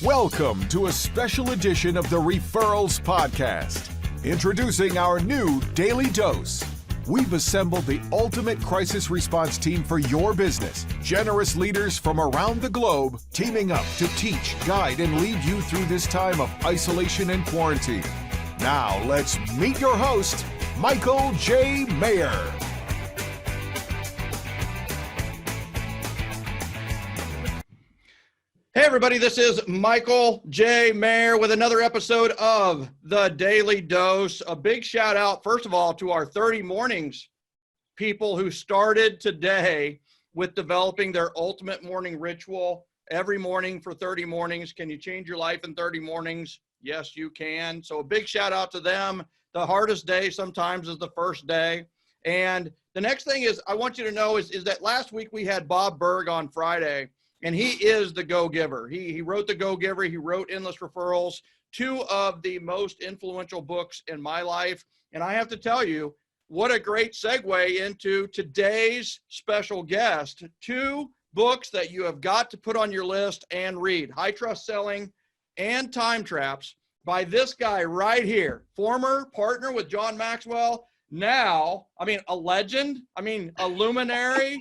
Welcome to a special edition of the Referrals podcast. Introducing our new Daily Dose. We've assembled the ultimate crisis response team for your business. Generous leaders from around the globe teaming up to teach, guide, and lead you through this time of isolation and quarantine. Now let's meet your host, Michael J. Maher. Hey everybody, this is Michael J. Maher with another episode of The Daily Dose. A big shout out, first of all, to our 30 Mornings people who started today with developing their ultimate morning ritual. Every morning for 30 mornings. Can you change your life in 30 mornings? Yes, you can. So a big shout out to them. The hardest day sometimes is the first day. And the next thing is I want you to know is that last week we had Bob Berg on Friday. And he is the go-giver. He wrote The Go-Giver. He wrote Endless Referrals, two of the most influential books in my life. And I have to tell you, what a great segue into today's special guest. Two books that you have got to put on your list and read. High Trust Selling and Time Traps by this guy right here. Former partner with John Maxwell. Now, a legend, a luminary,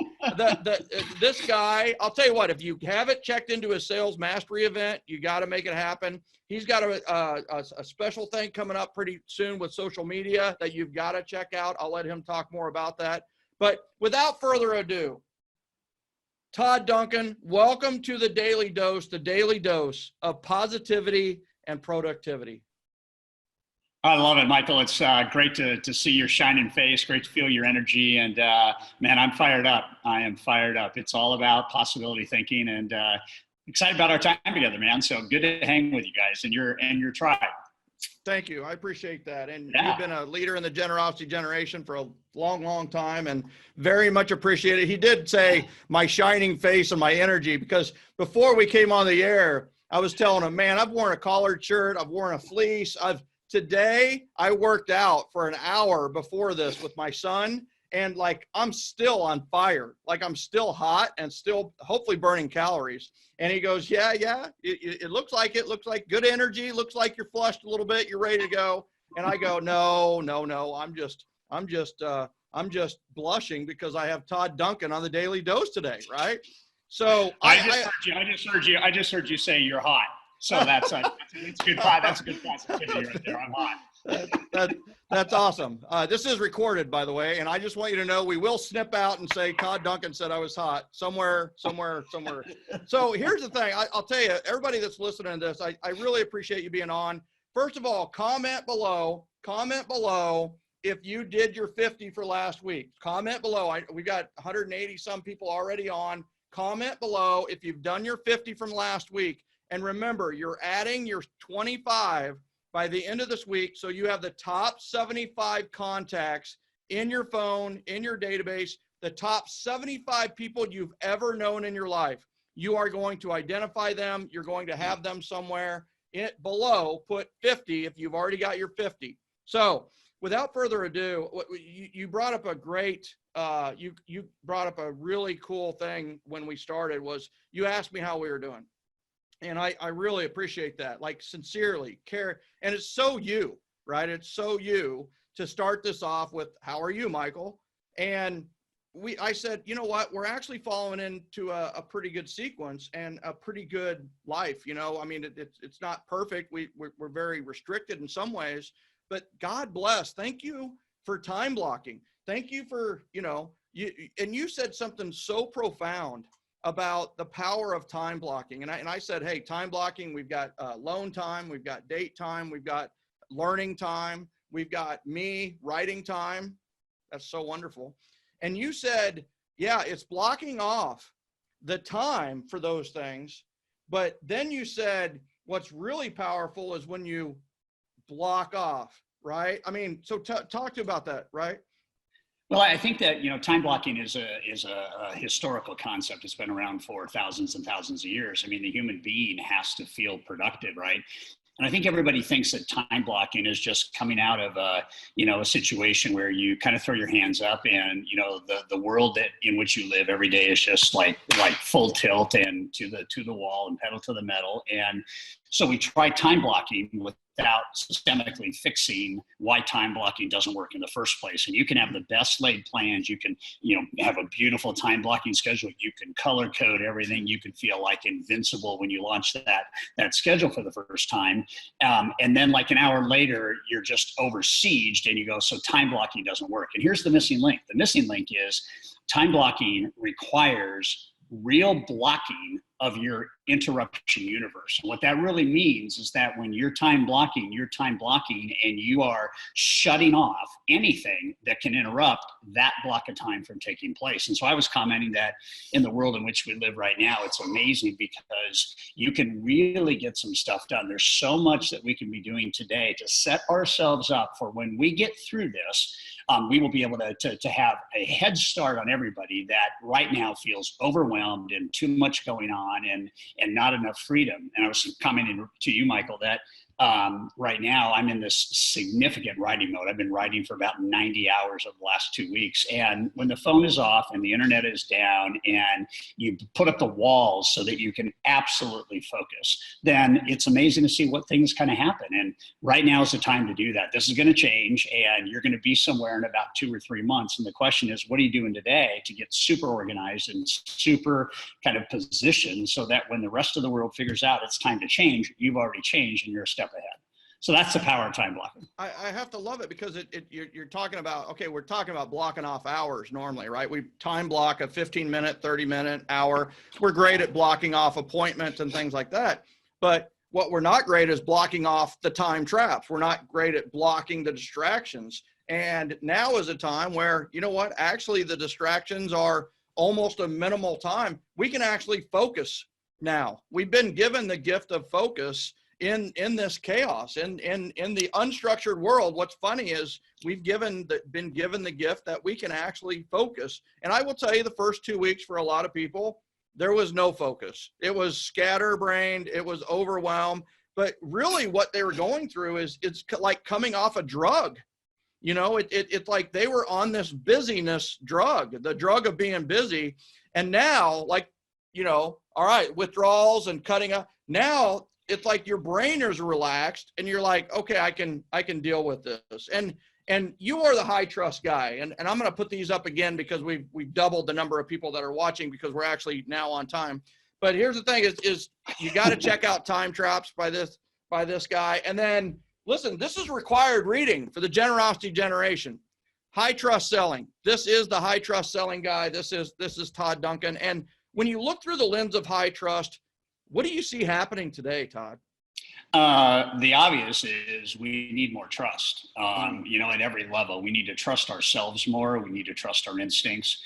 this guy, I'll tell you what, if you haven't checked into his sales mastery event, you got to make it happen. He's got a special thing coming up pretty soon with social media that you've got to check out. I'll let him talk more about that. But without further ado, Todd Duncan, welcome to the daily dose of positivity and productivity. I love it, Michael. It's great to see your shining face, great to feel your energy, and man, I'm fired up. I am fired up. It's all about possibility thinking, and excited about our time together, man. So good to hang with you guys and your tribe. Thank you. I appreciate that. And yeah. You've been a leader in the generosity generation for a long, long time, and very much appreciated. He did say my shining face and my energy, because before we came on the air, I was telling him, man, I've worn a collared shirt, I've worn a fleece, Today, I worked out for an hour before this with my son, and I'm still on fire. I'm still hot and still hopefully burning calories. And he goes, yeah, it looks like it. Looks like good energy. Looks like you're flushed a little bit. You're ready to go. And I go, no. I'm just blushing because I have Todd Duncan on the Daily Dose today, right? So I just heard you say you're hot. So that's good. That's a good positivity right there. I'm hot. That's awesome. This is recorded, by the way, and I just want you to know we will snip out and say Todd Duncan said I was hot somewhere. So here's the thing. I'll tell you, everybody that's listening to this, I really appreciate you being on. First of all, comment below if you did your 50 for last week. Comment below. We got 180 some people already on. Comment below if you've done your 50 from last week. And remember, you're adding your 25 by the end of this week. So you have the top 75 contacts in your phone, in your database, the top 75 people you've ever known in your life. You are going to identify them. You're going to have them somewhere below. Put 50 if you've already got your 50. So without further ado, you brought up a great, you brought up a really cool thing when we started was you asked me how we were doing. And I really appreciate that, sincerely care. And it's so you, right? It's so you to start this off with, how are you, Michael? And I said, you know what? We're actually following into a pretty good sequence and a pretty good life. It's not perfect. We're very restricted in some ways, but God bless. Thank you for time blocking. Thank you for, you said something so profound about the power of time blocking. And I said, hey, time blocking, we've got alone time, we've got date time, we've got learning time, we've got me writing time. That's so wonderful. And you said, yeah, it's blocking off the time for those things. But then you said, what's really powerful is when you block off, right? So talk to about that, right? Well, I think that, time blocking is a historical concept. It's been around for thousands and thousands of years. The human being has to feel productive, right? And I think everybody thinks that time blocking is just coming out of a situation where you kind of throw your hands up and, the world in which you live every day is just like full tilt and to the wall and pedal to the metal. And so we try time blocking without systemically fixing why time blocking doesn't work in the first place. And you can have the best laid plans. You can, have a beautiful time blocking schedule. You can color code everything. You can feel like invincible when you launch that schedule for the first time. And then like an hour later, you're just over sieged and you go, so time blocking doesn't work. And here's the missing link. The missing link is time blocking requires real blocking of your interruption universe. And what that really means is that when you're time blocking and you are shutting off anything that can interrupt that block of time from taking place. And so I was commenting that in the world in which we live right now, it's amazing because you can really get some stuff done. There's so much that we can be doing today to set ourselves up for when we get through this. We will be able to have a head start on everybody that right now feels overwhelmed and too much going on and not enough freedom. And I was commenting to you, Michael, that right now I'm in this significant writing mode. I've been writing for about 90 hours over the last 2 weeks. And when the phone is off and the internet is down and you put up the walls so that you can absolutely focus, then it's amazing to see what things kind of happen. And right now is the time to do that. This is going to change and you're going to be somewhere in about 2 or 3 months. And the question is, what are you doing today to get super organized and super kind of positioned so that when the rest of the world figures out it's time to change, you've already changed and you're a step ahead. So that's the power of time blocking. I have to love it because you're talking about, okay, we're talking about blocking off hours normally, right? We time block a 15-minute, 30-minute, hour. We're great at blocking off appointments and things like that. But what we're not great is blocking off the time traps. We're not great at blocking the distractions. And now is a time where, you know what, actually the distractions are almost a minimal time. We can actually focus now. We've been given the gift of focus in this chaos, in the unstructured world. What's funny is we've been given the gift that we can actually focus. And I will tell you, the first 2 weeks for a lot of people, there was no focus. It was scatterbrained. It was overwhelmed. But really what they were going through is it's like coming off a drug. It's like they were on this busyness drug, the drug of being busy. And now, all right, withdrawals and cutting up. Now it's like your brain is relaxed and you're like, okay, I can deal with this. And you are the high trust guy. And I'm going to put these up again because we've doubled the number of people that are watching because we're actually now on time. But here's the thing is you got to check out Time Traps by this guy. And then listen, this is required reading for the generosity generation. High trust selling. This is the high trust selling guy. This is Todd Duncan. And when you look through the lens of high trust, what do you see happening today, Todd? The obvious is we need more trust, at every level. We need to trust ourselves more. We need to trust our instincts.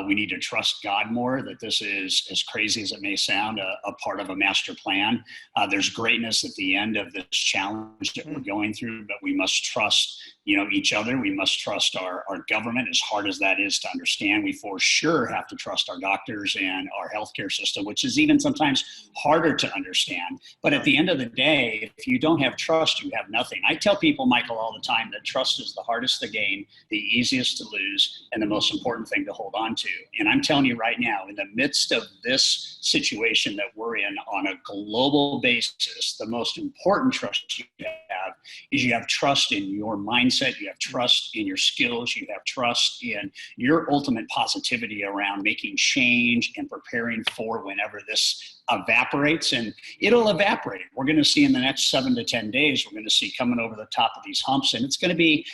We need to trust God more, that this is, as crazy as it may sound, a part of a master plan. There's greatness at the end of this challenge that we're going through, but we must trust, each other. We must trust our government, as hard as that is to understand. We for sure have to trust our doctors and our healthcare system, which is even sometimes harder to understand. But at the end of the day, if you don't have trust, you have nothing. I tell people, Michael, all the time that trust is the hardest to gain, the easiest to lose, and the most important thing to hold on to. And I'm telling you right now, in the midst of this situation that we're in on a global basis, the most important trust you have is you have trust in your mindset, you have trust in your skills, you have trust in your ultimate positivity around making change and preparing for whenever this evaporates, and it'll evaporate. We're going to see in the next 7 to 10 days, we're going to see coming over the top of these humps, and it's going to be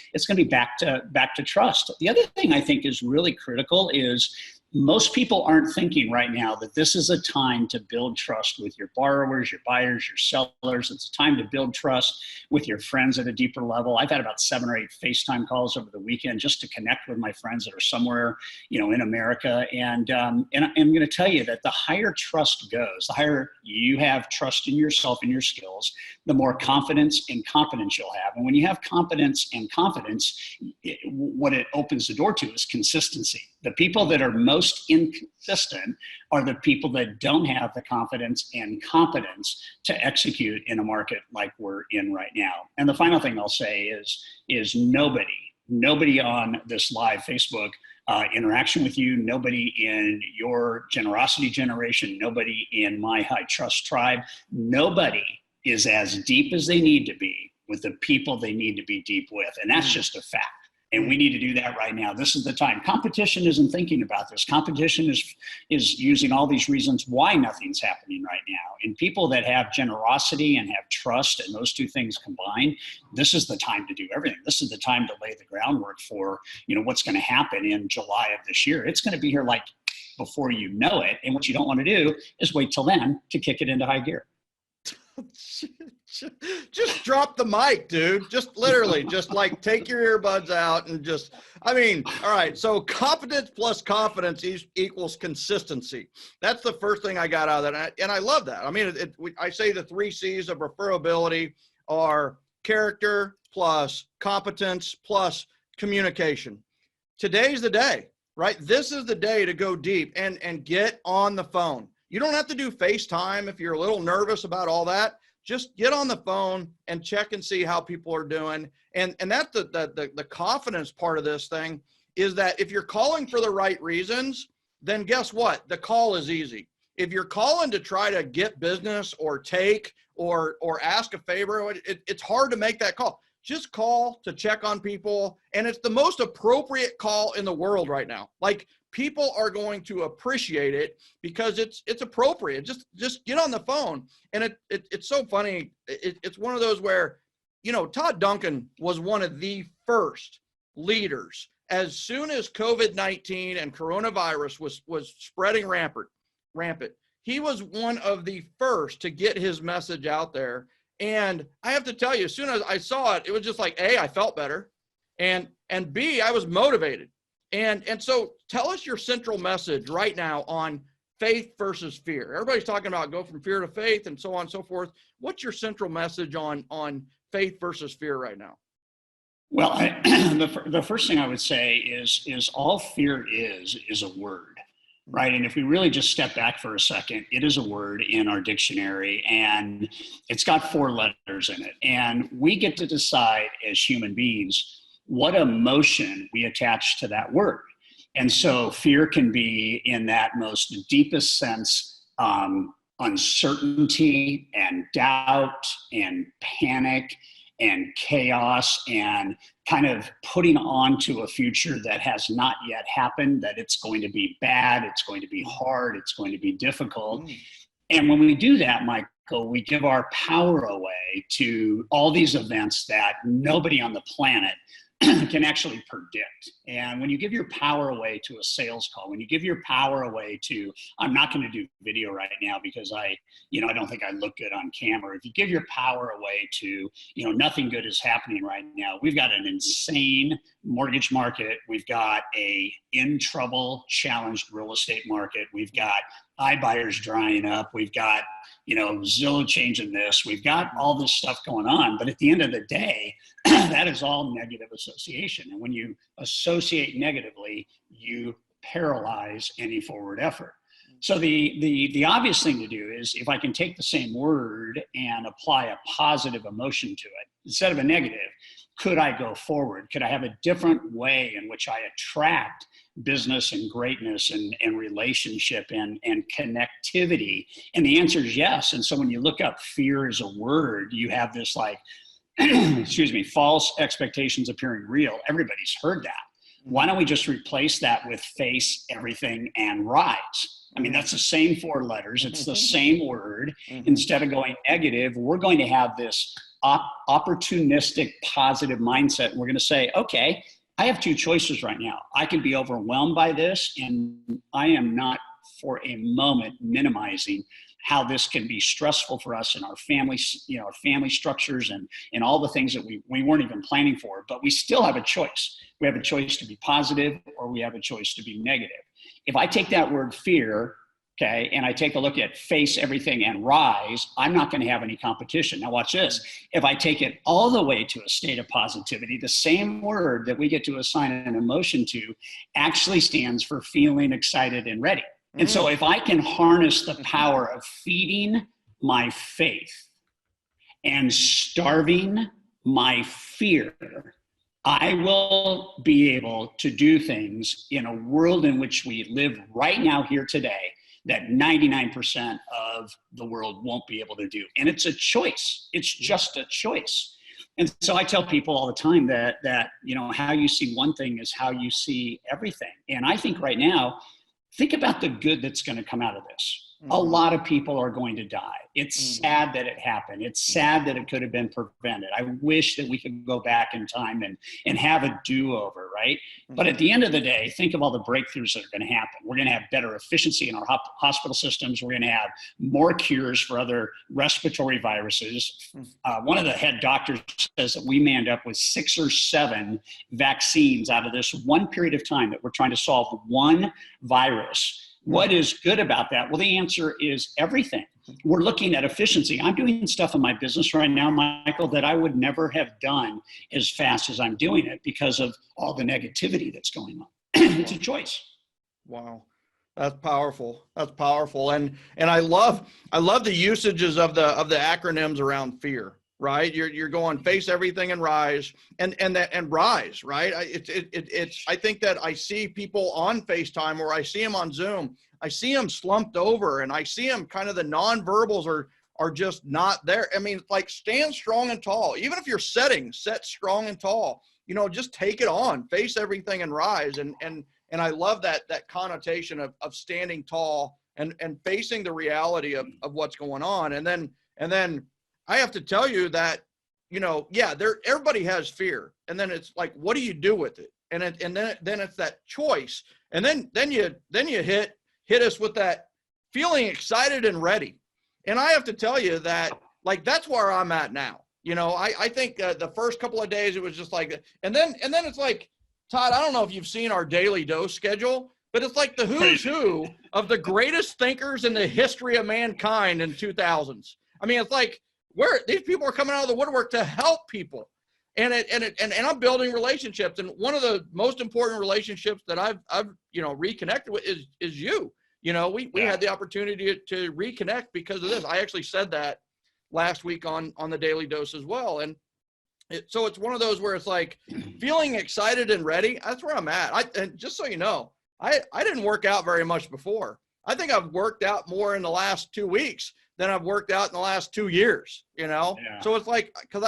back to trust. The other thing I think is really critical is most people aren't thinking right now that this is a time to build trust with your borrowers, your buyers, your sellers. It's a time to build trust with your friends at a deeper level. I've had about 7 or 8 FaceTime calls over the weekend just to connect with my friends that are somewhere, in America. And I'm going to tell you that the higher trust goes, the higher you have trust in yourself and your skills, the more confidence and competence you'll have. And when you have competence and confidence, what it opens the door to is consistency. The people that are most most inconsistent are the people that don't have the confidence and competence to execute in a market like we're in right now. And the final thing I'll say is nobody on this live Facebook interaction with you, nobody in your generosity generation, nobody in my high trust tribe, nobody is as deep as they need to be with the people they need to be deep with. And that's just a fact. And we need to do that right now. This is the time. Competition isn't thinking about this. Competition is using all these reasons why nothing's happening right now. And people that have generosity and have trust, and those two things combined, this is the time to do everything. This is the time to lay the groundwork for, what's going to happen in July of this year. It's going to be here like before you know it. And what you don't want to do is wait till then to kick it into high gear. Just drop the mic, dude. Just literally, just like take your earbuds out and all right. So competence plus confidence equals consistency. That's the first thing I got out of that. And I love that. I mean, I say the 3 C's of referability are character plus competence plus communication. Today's the day, right? This is the day to go deep and get on the phone. You don't have to do FaceTime if you're a little nervous about all that. Just get on the phone and check and see how people are doing. And that's the confidence part of this thing, is that if you're calling for the right reasons, then guess what? The call is easy. If you're calling to try to get business or take or ask a favor, it's hard to make that call. Just call to check on people. And it's the most appropriate call in the world right now. Like, people are going to appreciate it because it's appropriate. Just get on the phone. And it's so funny. It's one of those where, Todd Duncan was one of the first leaders. As soon as COVID-19 and coronavirus was spreading rampant, he was one of the first to get his message out there. And I have to tell you, as soon as I saw it, it was just like, A, I felt better. And B, I was motivated. And so tell us your central message right now on faith versus fear. Everybody's talking about go from fear to faith and so on and so forth. What's your central message on faith versus fear right now? Well, the first thing I would say is all fear is a word, right? And if we really just step back for a second, it is a word in our dictionary, and it's got 4 letters in it. And we get to decide as human beings what emotion we attach to that word. And so fear can be, in that most deepest sense, uncertainty and doubt and panic and chaos and kind of putting onto a future that has not yet happened, that it's going to be bad, it's going to be hard, it's going to be difficult. And when we do that, Michael, we give our power away to all these events that nobody on the planet can actually predict. And when you give your power away to a sales call, when you give your power away to, I'm not going to do video right now because I don't think I look good on camera. If you give your power away to, nothing good is happening right now. We've got an insane mortgage market. We've got a in trouble, challenged real estate market. We've got iBuyers drying up. We've got, Zillow changing this. We've got all this stuff going on. But at the end of the day, that is all negative association. And when you associate negatively, you paralyze any forward effort. So the obvious thing to do is, if I can take the same word and apply a positive emotion to it instead of a negative, could I go forward? Could I have a different way in which I attract business and greatness and relationship and connectivity? And the answer is yes. And so when you look up fear as a word, you have this false expectations appearing real. Everybody's heard that. Why don't we just replace that with face everything and rise? I mean, that's the same 4 letters. It's the same word. Instead of going negative, we're going to have this opportunistic, positive mindset. And we're going to say, okay, I have 2 choices right now. I can be overwhelmed by this, and I am not for a moment minimizing how this can be stressful for us and our families, our family structures and all the things that we weren't even planning for, but we still have a choice. We have a choice to be positive, or we have a choice to be negative. If I take that word fear, okay, and I take a look at face everything and rise, I'm not going to have any competition. Now watch this. If I take it all the way to a state of positivity, the same word that we get to assign an emotion to actually stands for feeling excited and ready. And so if I can harness the power of feeding my faith and starving my fear, I will be able to do things in a world in which we live right now here today that 99% of the world won't be able to do. And it's a choice. It's just a choice. And so I tell people all the time that you know, how you see one thing is how you see everything. And I think right now, think about the good that's going to come out of this. A lot of people are going to die. It's sad that it happened. It's sad that it could have been prevented. I wish that we could go back in time and have a do-over, right? But at the end of the day, think of all the breakthroughs that are going to happen. We're going to have better efficiency in our hospital systems. We're going to have more cures for other respiratory viruses. One of the head doctors says that we may end up with 6 or 7 vaccines out of this one period of time that we're trying to solve one virus. What is good about that? Well, the answer is everything. We're looking at efficiency. I'm doing stuff in my business right now, Michael, that I would never have done as fast as I'm doing it because of all the negativity that's going on. It's a choice. Wow. That's powerful. That's powerful. And I love the usages of the acronyms around fear, right? You're going face everything and rise and rise, right? It's I think that I see people on FaceTime or I see them on Zoom, I see them slumped over and I see them kind of the nonverbals are just not there. I mean, like stand strong and tall. Even if you're set strong and tall, you know, just take it on, face everything and rise. And I love that connotation of standing tall and facing the reality of what's going on. And then I have to tell you that, you know, yeah, everybody has fear. And then it's like, what do you do with it? And then it's that choice. And then you hit us with that feeling excited and ready. And I have to tell you that, like, that's where I'm at now. You know, I think the first couple of days it was just like, and then it's like, Todd, I don't know if you've seen our daily dose schedule, but it's like the who's who of the greatest thinkers in the history of mankind in 2000s. I mean, it's like, where these people are coming out of the woodwork to help people, and I'm building relationships. And one of the most important relationships that I've you know reconnected with is you. You know, we had the opportunity to reconnect because of this. I actually said that last week on the Daily Dose as well. And so it's one of those where it's like feeling excited and ready. That's where I'm at. And just so you know, I didn't work out very much before. I think I've worked out more in the last 2 weeks than I've worked out in the last 2 years, you know? Yeah. So it's like, cause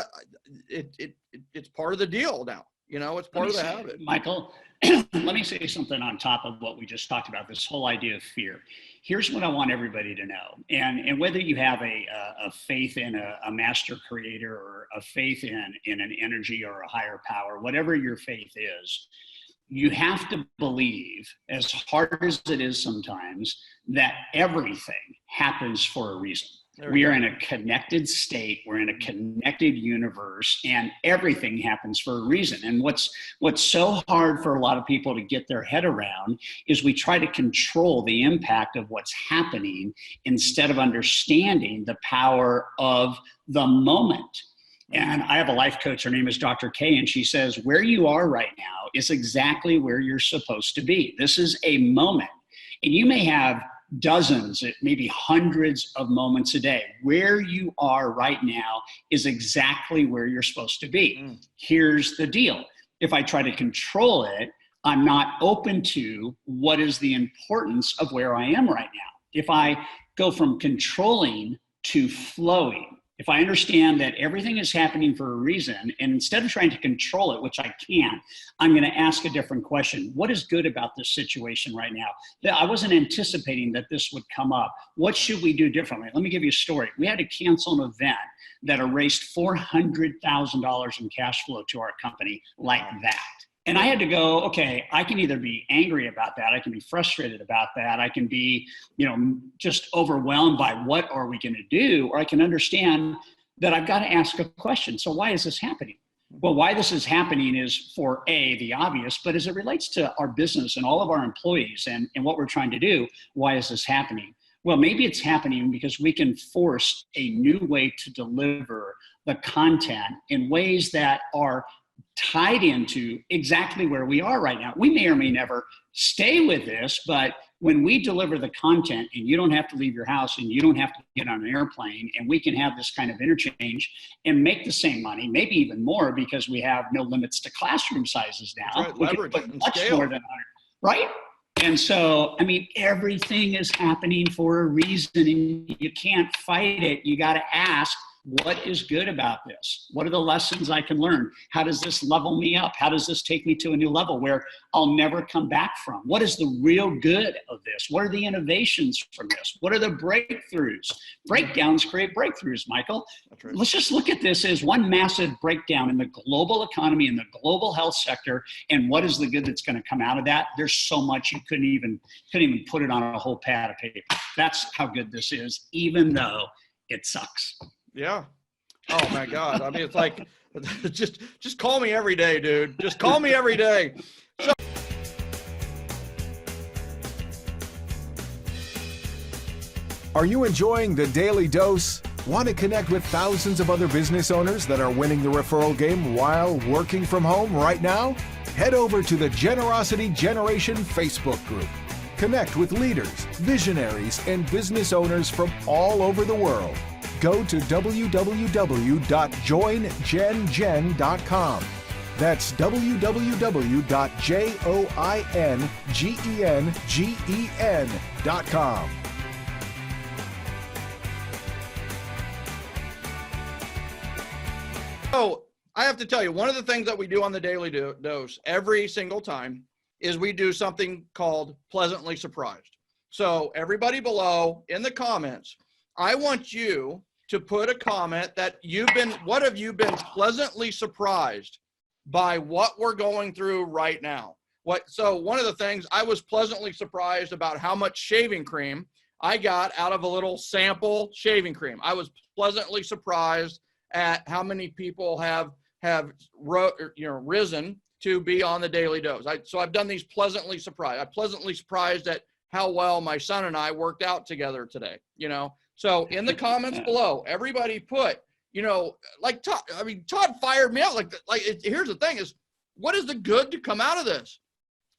it's part of the deal now, you know, it's part of the habit. Michael, let me say something on top of what we just talked about, this whole idea of fear. Here's what I want everybody to know. And whether you have a faith in a master creator or a faith in an energy or a higher power, whatever your faith is, you have to believe, as hard as it is sometimes, that everything happens for a reason. We are in a connected state. We're in a connected universe, and everything happens for a reason. And what's so hard for a lot of people to get their head around is we try to control the impact of what's happening instead of understanding the power of the moment. And I have a life coach, her name is Dr. K, and she says, where you are right now is exactly where you're supposed to be. This is a moment. And you may have dozens, maybe hundreds of moments a day. Where you are right now is exactly where you're supposed to be. Here's the deal. If I try to control it, I'm not open to what is the importance of where I am right now. If I go from controlling to flowing, if I understand that everything is happening for a reason, and instead of trying to control it, which I can't, I'm going to ask a different question. What is good about this situation right now? I wasn't anticipating that this would come up. What should we do differently? Let me give you a story. We had to cancel an event that erased $400,000 in cash flow to our company like that. And I had to go, okay, I can either be angry about that, I can be frustrated about that, I can be, just overwhelmed by what are we going to do, or I can understand that I've got to ask a question. So why is this happening? Well, why this is happening is for the obvious, but as it relates to our business and all of our employees and what we're trying to do, why is this happening? Well, maybe it's happening because we can force a new way to deliver the content in ways that are tied into exactly where we are right now. We may or may never stay with this, but when we deliver the content and you don't have to leave your house and you don't have to get on an airplane, and we can have this kind of interchange and make the same money, maybe even more, because we have no limits to classroom sizes now. Right, we leverage can put and much scale. more than 100, right? And so, I mean, everything is happening for a reason, and you can't fight it. You got to ask, what is good about this? What are the lessons I can learn? How does this level me up? How does this take me to a new level where I'll never come back from? What is the real good of this? What are the innovations from this? What are the breakthroughs? Breakdowns create breakthroughs, Michael. That's right. Let's just look at this as one massive breakdown in the global economy, in the global health sector, and what is the good that's going to come out of that? There's so much you couldn't even put it on a whole pad of paper. That's how good this is, even though it sucks. Yeah. Oh my God. I mean, it's like, just call me every day, dude. Just call me every day. So, Are you enjoying the Daily Dose? Want to connect with thousands of other business owners that are winning the referral game while working from home right now? Head over to the Generosity Generation Facebook group. Connect with leaders, visionaries, and business owners from all over the world. Go to www.joingengen.com. That's www.joingengen.com. So I have to tell you, one of the things that we do on the Daily Dose every single time is we do something called Pleasantly Surprised. So everybody below in the comments, I want you to put a comment that what have you been pleasantly surprised by what we're going through right now? So one of the things, I was pleasantly surprised about how much shaving cream I got out of a little sample shaving cream. I was pleasantly surprised at how many people have risen to be on the Daily Dose. So I've done these pleasantly surprised. I'm pleasantly surprised at how well my son and I worked out together today, So in the comments below, everybody put, like Todd, Todd fired me out. Here's the thing is, what is the good to come out of this?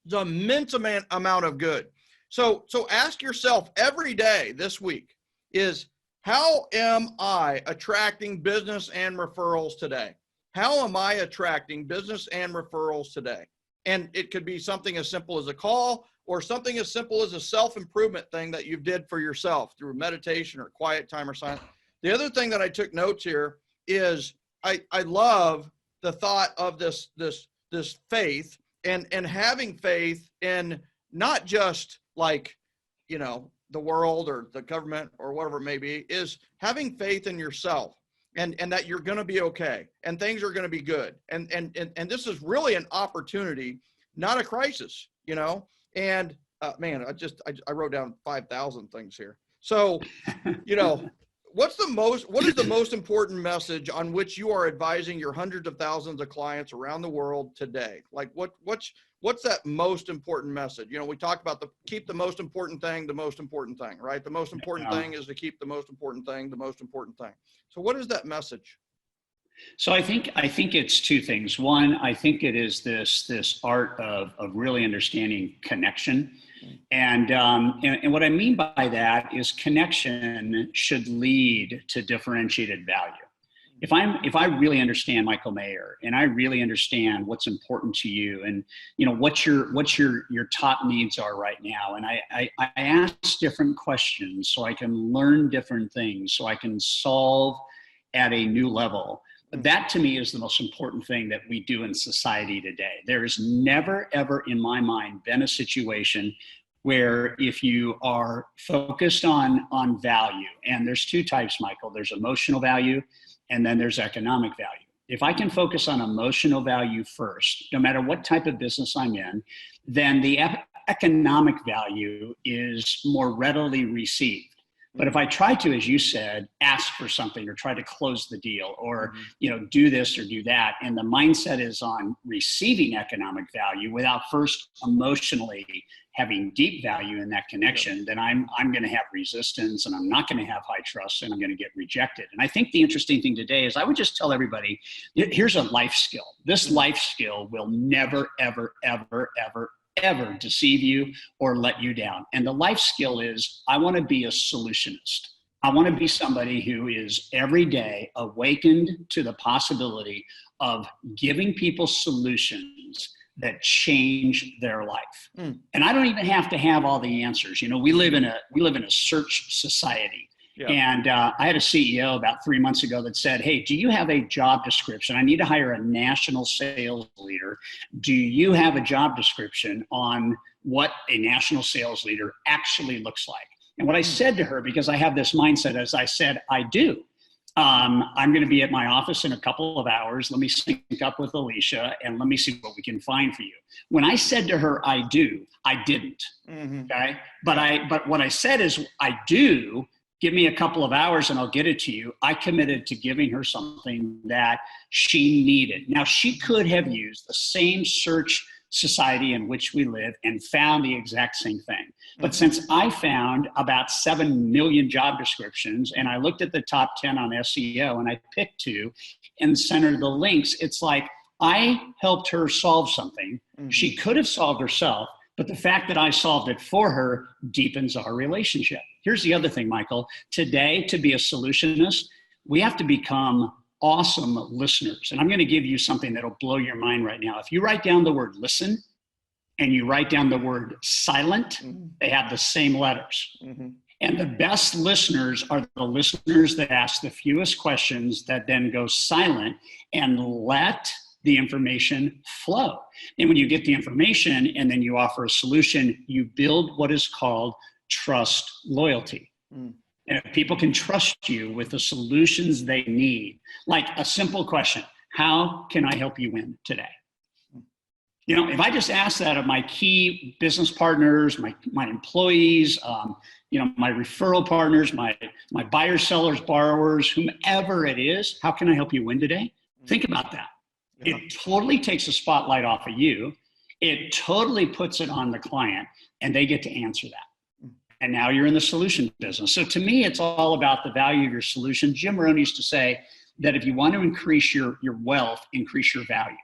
There's an immense amount of good. So ask yourself every day this week is, how am I attracting business and referrals today? How am I attracting business and referrals today? And it could be something as simple as a call, or something as simple as a self-improvement thing that you did for yourself through meditation or quiet time or silence. The other thing that I took notes here is I love the thought of this faith and having faith in not just the world or the government or whatever it may be, is having faith in yourself and that you're going to be okay and things are going to be good. And this is really an opportunity, not a crisis, And man, I wrote down 5,000 things here. So, what is the most important message on which you are advising your hundreds of thousands of clients around the world today? Like what's that most important message? We talk about keep the most important thing, right? The most important thing is to keep the most important thing, the most important thing. So what is that message? So I think it's two things. One, I think it is this art of really understanding connection. And what I mean by that is connection should lead to differentiated value. If I really understand Michael Maher and I really understand what's important to you and what your top needs are right now, and I ask different questions so I can learn different things, so I can solve at a new level. That to me is the most important thing that we do in society today. There has never, ever in my mind been a situation where if you are focused on value, and there's two types, Michael, there's emotional value and then there's economic value. If I can focus on emotional value first, no matter what type of business I'm in, then the economic value is more readily received. But if I try to, as you said, ask for something or try to close the deal or, do this or do that, and the mindset is on receiving economic value without first emotionally having deep value in that connection, then I'm going to have resistance, and I'm not going to have high trust, and I'm going to get rejected. And I think the interesting thing today is I would just tell everybody, here's a life skill. This life skill will never, ever, ever, ever, ever deceive you or let you down. And the life skill is, I want to be a solutionist. I want to be somebody who is every day awakened to the possibility of giving people solutions that change their life. And I don't even have to have all the answers. You know, we live in a search society. Yeah. And I had a CEO about 3 months ago that said, hey, do you have a job description? I need to hire a national sales leader. Do you have a job description on what a national sales leader actually looks like? And what I said to her, because I have this mindset, as I said, I do. I'm going to be at my office in a couple of hours. Let me sync up with Alicia and let me see what we can find for you. When I said to her, I do, I didn't. Okay. But what I said is, I do. Give me a couple of hours and I'll get it to you. I committed to giving her something that she needed. Now, she could have used the same search society in which we live and found the exact same thing. But since I found about 7 million job descriptions and I looked at the top 10 on SEO and I picked 2 and centered the links, it's like I helped her solve something she could have solved herself, but the fact that I solved it for her deepens our relationship. Here's the other thing, Michael. Today, to be a solutionist, we have to become awesome listeners. And I'm going to give you something that'll blow your mind right now. If you write down the word listen and you write down the word silent, they have the same letters. And the best listeners are the listeners that ask the fewest questions, that then go silent and let the information flow. And when you get the information and then you offer a solution, you build what is called trust loyalty. And if people can trust you with the solutions they need, like a simple question, how can I help you win today? You know, if I just ask that of my key business partners, my employees, my referral partners, my buyers, sellers, borrowers, whomever it is, how can I help you win today? Think about that. Yeah. It totally takes the spotlight off of you. It totally puts it on the client, and they get to answer that. And now you're in the solution business. So to me, it's all about the value of your solution. Jim Rohn used to say that if you want to increase your wealth, increase your value.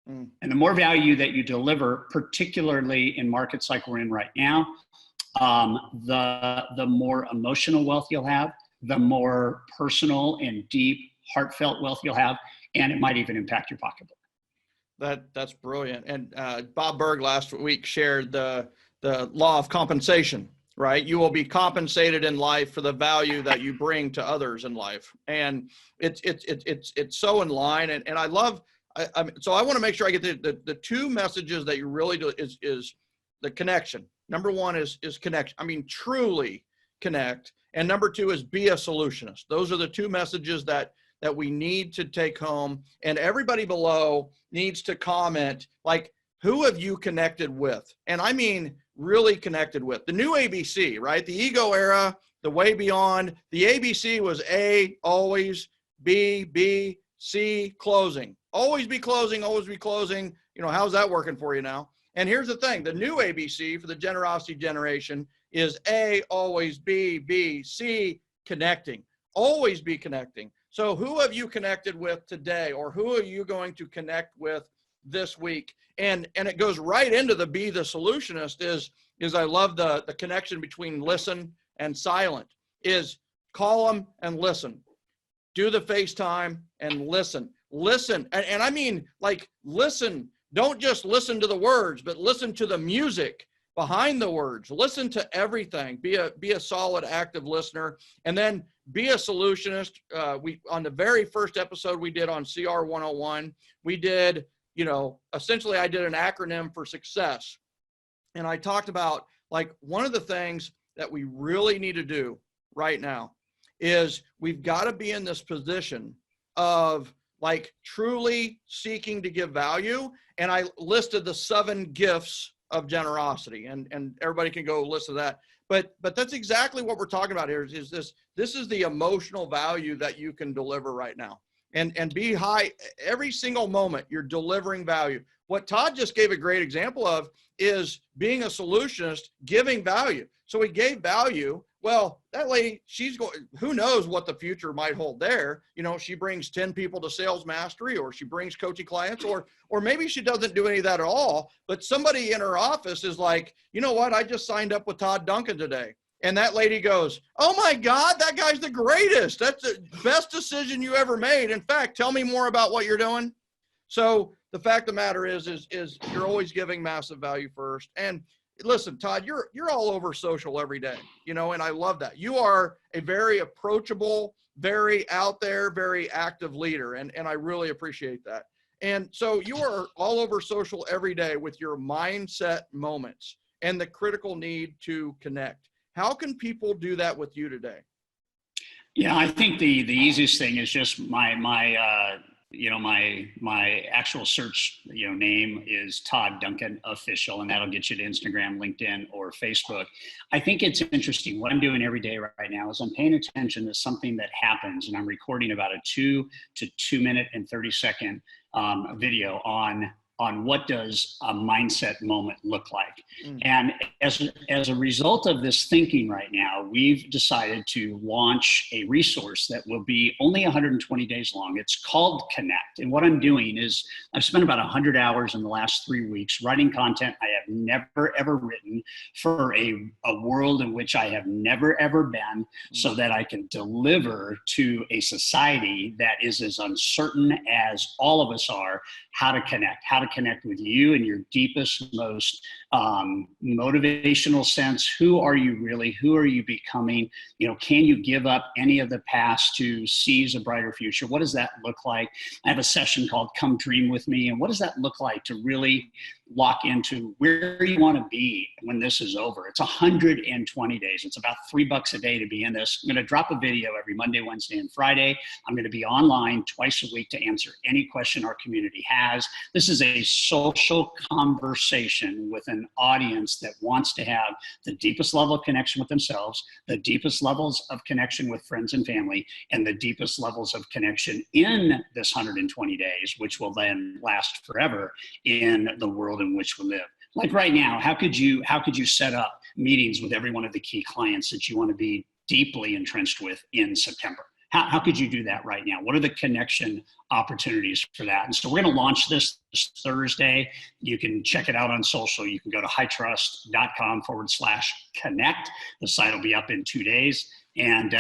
And the more value that you deliver, particularly in markets like we're in right now, the more emotional wealth you'll have, the more personal and deep, heartfelt wealth you'll have, and it might even impact your pocketbook. That's brilliant. And Bob Berg last week shared the law of compensation. Right? You will be compensated in life for the value that you bring to others in life. And it's so in line. And I love, so I want to make sure I get the 2 messages that you really do is the connection. Number 1 is connect. I mean, truly connect. And number 2 is be a solutionist. Those are the 2 messages that we need to take home. And everybody below needs to comment, like, who have you connected with? And I mean, really connected with. The new ABC, right? The ego era, the way beyond. The ABC was A, always, B, C, closing. Always be closing, always be closing. You know, how's that working for you now? And here's the thing, the new ABC for the generosity generation is A, always, B, C, connecting. Always be connecting. So who have you connected with today, or who are you going to connect with this week? And it goes right into the be the solutionist is I love the connection between listen and silent, is call them and listen. Do the FaceTime and listen. Listen. And I mean, like, listen. Don't just listen to the words, but listen to the music behind the words. Listen to everything. Be a solid, active listener. And then be a solutionist. On the very first episode we did on CR 101, we did, essentially I did an acronym for success. And I talked about, like, one of the things that we really need to do right now is we've got to be in this position of, like, truly seeking to give value. And I listed the 7 gifts of generosity, and everybody can go listen to that. But that's exactly what we're talking about here is this is the emotional value that you can deliver right now. And be high every single moment. You're delivering value. what Todd just gave a great example of is being a solutionist, giving value. So he gave value. Well, that lady, she's going, who knows what the future might hold there. You know, she brings 10 people to sales mastery, or she brings coaching clients, or maybe she doesn't do any of that at all. But somebody in her office is like, you know what? I just signed up with Todd Duncan today. And that lady goes, oh my God, that guy's the greatest. That's the best decision you ever made. In fact, tell me more about what you're doing. So the fact of the matter is you're always giving massive value first. And listen, Todd, you're all over social every day, you know, and I love that. You are a very approachable, very out there, very active leader. And I really appreciate that. And so you are all over social every day with your mindset moments and the critical need to connect. How can people do that with you today? Yeah, I think the easiest thing is just my actual search, name is Todd Duncan Official, and that'll get you to Instagram, LinkedIn, or Facebook. I think it's interesting. What I'm doing every day right now is I'm paying attention to something that happens, and I'm recording about a 2 to 2 minute and 30-second video on what does a mindset moment look like. And as a result of this thinking right now, we've decided to launch a resource that will be only 120 days long. It's called Connect. And what I'm doing is I've spent about 100 hours in the last 3 weeks writing content I have never, ever written for a world in which I have never, ever been, so that I can deliver to a society that is as uncertain as all of us are, how to connect with you in your deepest, most motivational sense. Who are you really? Who are you becoming? Can you give up any of the past to seize a brighter future? What does that look like? I have a session called Come Dream With Me. And what does that look like to really lock into where you want to be when this is over? It's 120 days. It's about $3 a day to be in this. I'm going to drop a video every Monday, Wednesday, and Friday. I'm going to be online twice a week to answer any question our community has. This is a social conversation with an audience that wants to have the deepest level of connection with themselves, the deepest levels of connection with friends and family, and the deepest levels of connection in this 120 days, which will then last forever in the world in which we live. Like right now, how could you set up meetings with every one of the key clients that you want to be deeply entrenched with in September? How could you do that right now? What are the connection opportunities for that? And so we're going to launch this Thursday. You can check it out on social. You can go to hightrust.com/connect. The site will be up in 2 days, and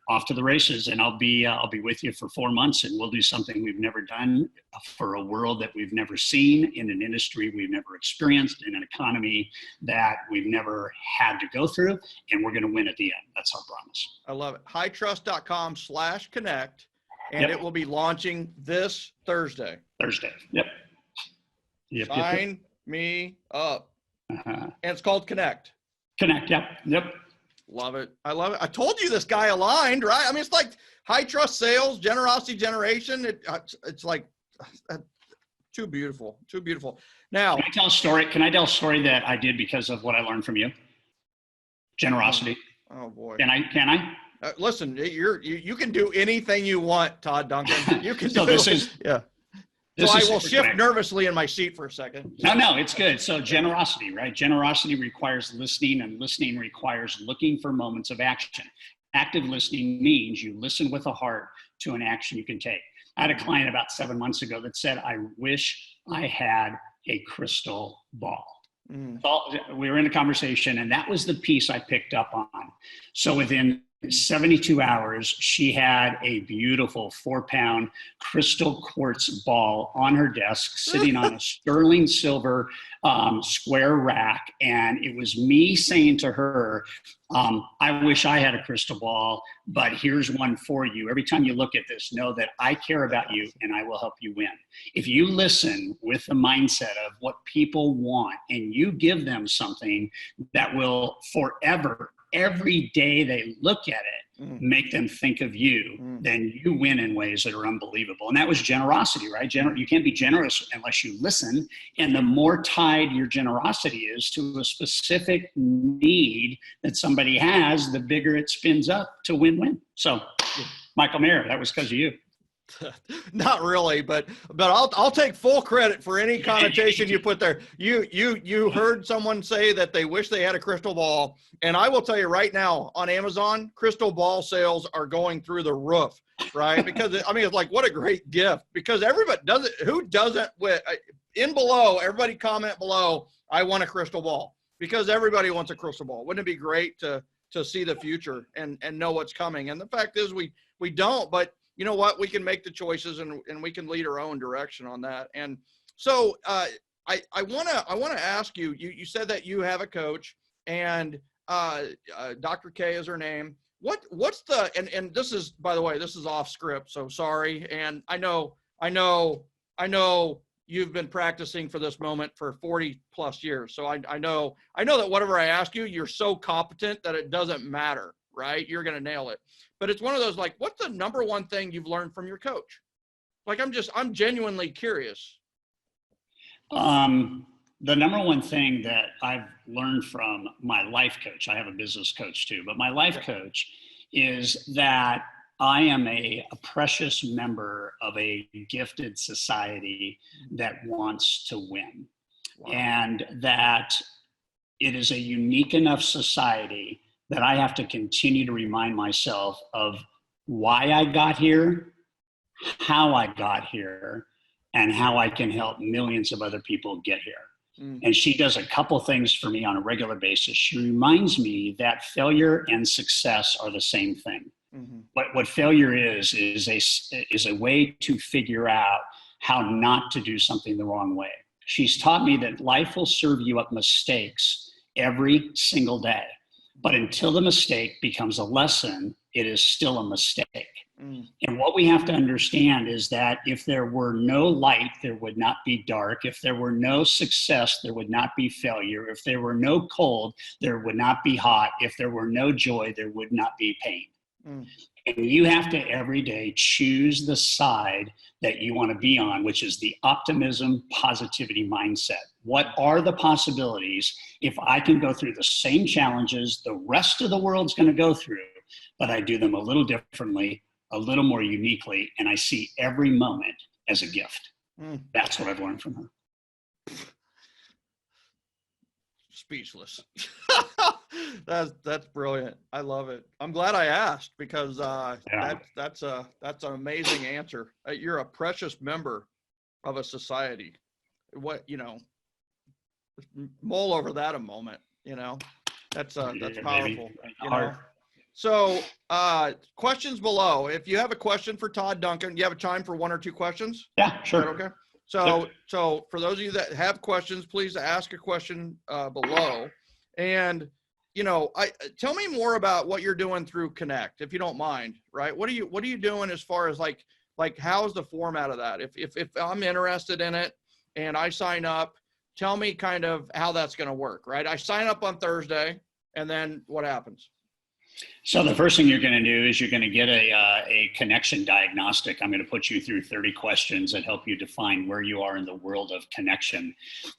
off to the races. And I'll be with you for 4 months, and we'll do something we've never done for a world that we've never seen, in an industry we've never experienced, in an economy that we've never had to go through. And we're going to win at the end. That's our promise. I love it. hightrust.com/connect. And It will be launching this Thursday. Yep. Sign me up. And it's called Connect. Yep. Love it. I love it. I told you this guy aligned, right? I mean, it's like high trust sales, generosity generation. It's like too beautiful. Now, can I tell a story that I did because of what I learned from you? Generosity. Oh boy. Can I? Listen, you can do anything you want, Todd Duncan. You can. So do, this is yeah. So I will shift nervously in my seat for a second. No, it's good. So generosity, right? Generosity requires listening, and listening requires looking for moments of action. Active listening means you listen with a heart to an action you can take. I had a client about 7 months ago that said, I wish I had a crystal ball. So we were in a conversation, and that was the piece I picked up on. So within 72 hours, she had a beautiful 4-pound crystal quartz ball on her desk, sitting on a sterling silver square rack. And it was me saying to her, I wish I had a crystal ball, but here's one for you. Every time you look at this, know that I care about you and I will help you win. If you listen with the mindset of what people want and you give them something that will forever, every day they look at it, make them think of you, then you win in ways that are unbelievable. And that was generosity, right? You can't be generous unless you listen. And the more tied your generosity is to a specific need that somebody has, the bigger it spins up to win-win. So, Michael Maher, that was because of you. Not really, but I'll take full credit for any connotation you put there. You heard someone say that they wish they had a crystal ball, and I will tell you right now, on Amazon, crystal ball sales are going through the roof, right? Because I mean, it's like, what a great gift, because everybody does it. Who doesn't? In below, everybody comment below, I want a crystal ball, because everybody wants a crystal ball. Wouldn't it be great to see the future and know what's coming? And the fact is, we don't, but you know what? We can make the choices, and we can lead our own direction on that. And so I wanna ask you. You said that you have a coach, and Dr. K is her name. What's the and this is, by the way, this is off script, so sorry. And I know you've been practicing for this moment for 40 plus years. So I know that whatever I ask you, you're so competent that it doesn't matter, right? You're gonna nail it. But it's one of those, like, what's the number one thing you've learned from your coach? Like, I'm genuinely curious. The number one thing that I've learned from my life coach, I have a business coach too, but my life coach, is that I am a precious member of a gifted society that wants to win. Wow. And that it is a unique enough society that I have to continue to remind myself of why I got here, how I got here, and how I can help millions of other people get here. And she does a couple things for me on a regular basis. She reminds me that failure and success are the same thing. Mm-hmm. What failure is a way to figure out how not to do something the wrong way. She's taught me that life will serve you up mistakes every single day. But until the mistake becomes a lesson, it is still a mistake. And what we have to understand is that if there were no light, there would not be dark. If there were no success, there would not be failure. If there were no cold, there would not be hot. If there were no joy, there would not be pain. And you have to every day choose the side that you want to be on, which is the optimism, positivity mindset. What are the possibilities if I can go through the same challenges the rest of the world's going to go through, but I do them a little differently, a little more uniquely, and I see every moment as a gift. That's what I've learned from her. Speechless. That's brilliant. I love it. I'm glad I asked, because that's an amazing answer. You're a precious member of a society. Mull over that a moment. That's powerful. So questions below. If you have a question for Todd Duncan, you have a time for one or two questions? Yeah, sure. Okay. So for those of you that have questions, please ask a question below. And tell me more about what you're doing through Connect, if you don't mind. Right? What are you doing as far as like how's the format of that? If I'm interested in it and I sign up, tell me kind of how that's going to work. Right? I sign up on Thursday, and then what happens? So the first thing you're going to do is you're going to get a connection diagnostic. I'm going to put you through 30 questions that help you define where you are in the world of connection.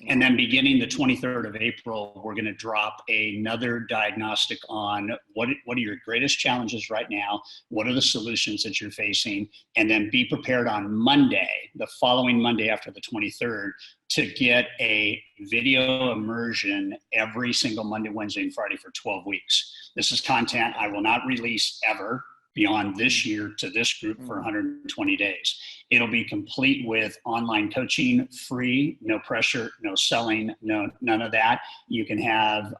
And then beginning the 23rd of April, we're going to drop another diagnostic on what are your greatest challenges right now, what are the solutions that you're facing, and then be prepared on Monday, the following Monday after the 23rd, to get a video immersion every single Monday, Wednesday, and Friday for 12 weeks. This is content I will not release ever beyond this year to this group for 120 days. It'll be complete with online coaching, free, no pressure, no selling, none of that. You can have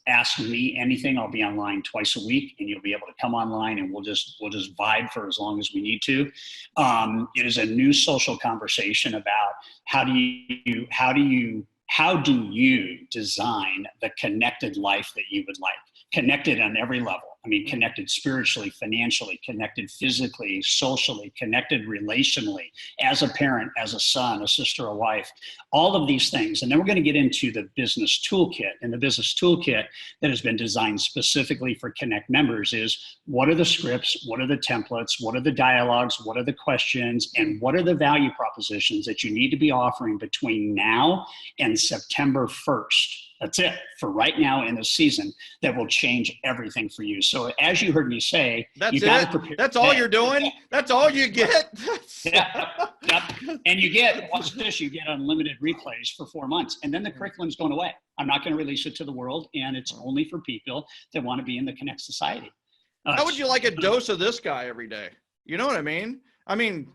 ask me anything. I'll be online twice a week, and you'll be able to come online, and we'll just vibe for as long as we need to. It is a new social conversation about how do you design the connected life that you would like? Connected on every level. I mean, connected spiritually, financially, connected physically, socially, connected relationally, as a parent, as a son, a sister, a wife, all of these things. And then we're going to get into the business toolkit. And the business toolkit that has been designed specifically for Connect members is, what are the scripts? What are the templates? What are the dialogues? What are the questions? And what are the value propositions that you need to be offering between now and September 1st? That's it for right now in the season that will change everything for you. So as you heard me say, you got to prepare. That's all you're doing? That's all you get? Yep. And you get, what's this? You get unlimited replays for 4 months. And then the curriculum's going away. I'm not going to release it to the world. And it's only for people that want to be in the Connect Society. How would you like a dose of this guy every day? You know what I mean? I mean,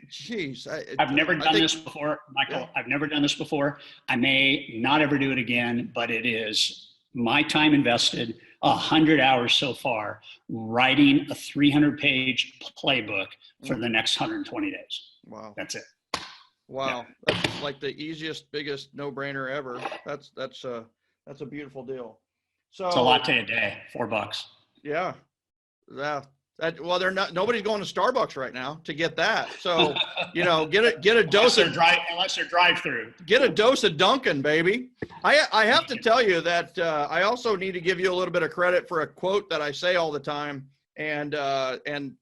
geez. I've never done this before, Michael. I've never done this before. I may not ever do it again, but it is my time invested, 100 hours so far, writing a 300-page playbook for the next 120 days. Wow. That's it. Wow. Yeah. That's like the easiest, biggest no-brainer ever. That's a beautiful deal. So it's a latte a day, $4. Yeah. Yeah. Well, nobody's going to Starbucks right now to get that. So, you know, get a dose unless they're drive-through. Get a dose of Duncan, baby. I have to tell you that I also need to give you a little bit of credit for a quote that I say all the time, and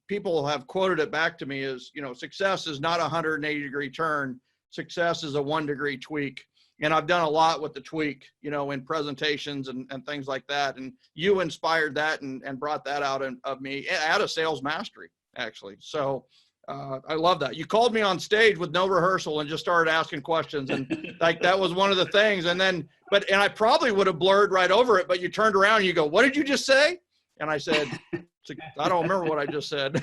people have quoted it back to me as, you know, success is not a 180-degree turn. Success is a 1-degree tweak. And I've done a lot with the tweak, you know, in presentations and things like that. And you inspired that and brought that out of me out of sales mastery, actually. So I love that. You called me on stage with no rehearsal and just started asking questions. And like, that was one of the things. And then, and I probably would have blurred right over it, but you turned around and you go, "What did you just say?" And I said, "I don't remember what I just said."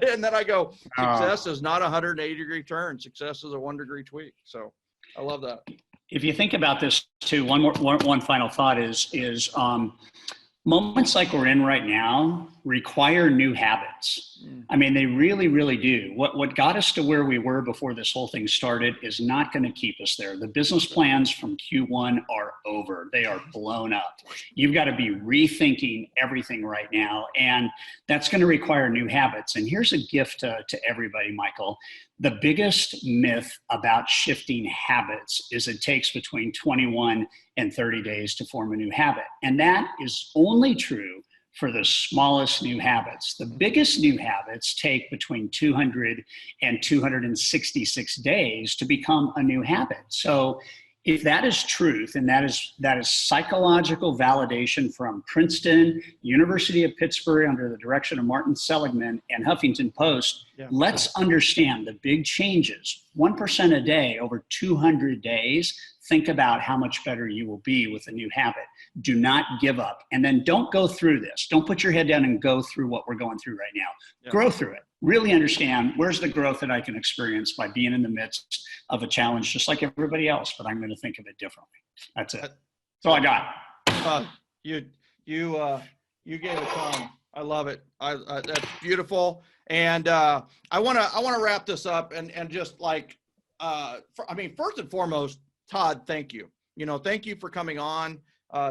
And then I go, "Success is not a 180-degree turn. Success is a 1-degree tweak." So I love that. If you think about this too, one final thought is moments like we're in right now require new habits. I mean, they really, really do. What got us to where we were before this whole thing started is not going to keep us there. The business plans from Q1 are over. They are blown up. You've got to be rethinking everything right now, and that's going to require new habits. And here's a gift to everybody, Michael. The biggest myth about shifting habits is it takes between 21 and 30 days to form a new habit. And that is only true for the smallest new habits. The biggest new habits take between 200 and 266 days to become a new habit. So if that is truth, and that is psychological validation from Princeton, University of Pittsburgh under the direction of Martin Seligman, and Huffington Post, let's understand the big changes. 1% a day over 200 days. Think about how much better you will be with a new habit. Do not give up. And then don't go through this. Don't put your head down and go through what we're going through right now. Grow through it. Really understand where's the growth that I can experience by being in the midst of a challenge, just like everybody else, but I'm going to think of it differently. That's it. That's all I got. You gave a ton. I love it. That's beautiful. And I want to wrap this up and just like, first and foremost, Todd, thank you. You know, thank you for coming on.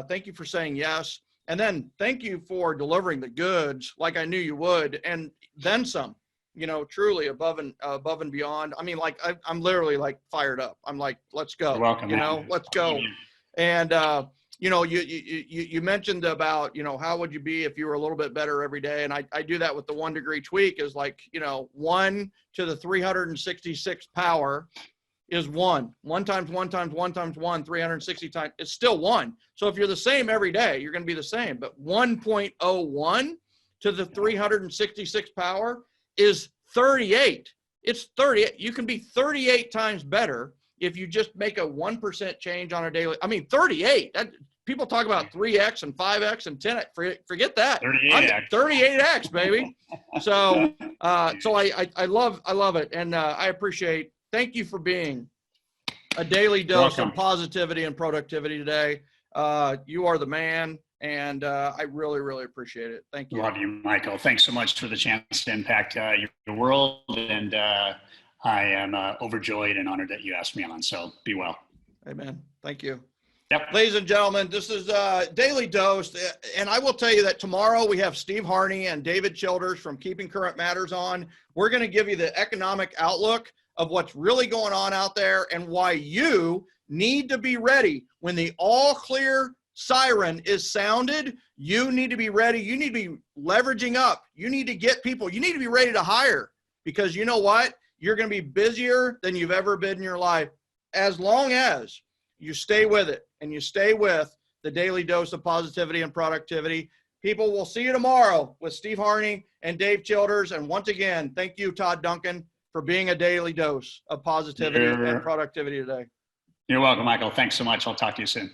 Thank you for saying yes. And then thank you for delivering the goods like I knew you would, and then some, you know, truly above and beyond. I mean, like, I'm literally like fired up. I'm like, let's go. You're welcome, you know, man. let's go. And, you know, you mentioned about, you know, how would you be if you were a little bit better every day? And I do that with the 1-degree tweak is like, you know, 1 to the 366 power is 1 times 1 times 1 times 1, 360 times, it's still 1. So if you're the same every day, you're going to be the same. But 1.01 to the 366 power is 38. It's 38. You can be 38 times better if you just make a 1% change on a daily. I mean, 38. People talk about 3X and 5X and 10X. Forget that. 38X. 38X, baby. So I love it. And I appreciate. Thank you for being a daily dose of positivity and productivity today. You are the man, and I really, really appreciate it. Thank you. Love you, Michael. Thanks so much for the chance to impact your world, and I am overjoyed and honored that you asked me on. So be well. Amen. Thank you. Yep. Ladies and gentlemen, this is Daily Dose, and I will tell you that tomorrow we have Steve Harney and David Childers from Keeping Current Matters on. We're going to give you the economic outlook of what's really going on out there and why you need to be ready. When the all clear siren is sounded, you need to be ready. You need to be leveraging up. You need to get people. You need to be ready to hire, because you know what? You're going to be busier than you've ever been in your life, as long as you stay with it, and you stay with the Daily Dose of Positivity and Productivity. People, will see you tomorrow with Steve Harney and Dave Childers. And once again, thank you, Todd Duncan, for being a daily dose of positivity and productivity today. You're welcome, Michael. Thanks so much. I'll talk to you soon.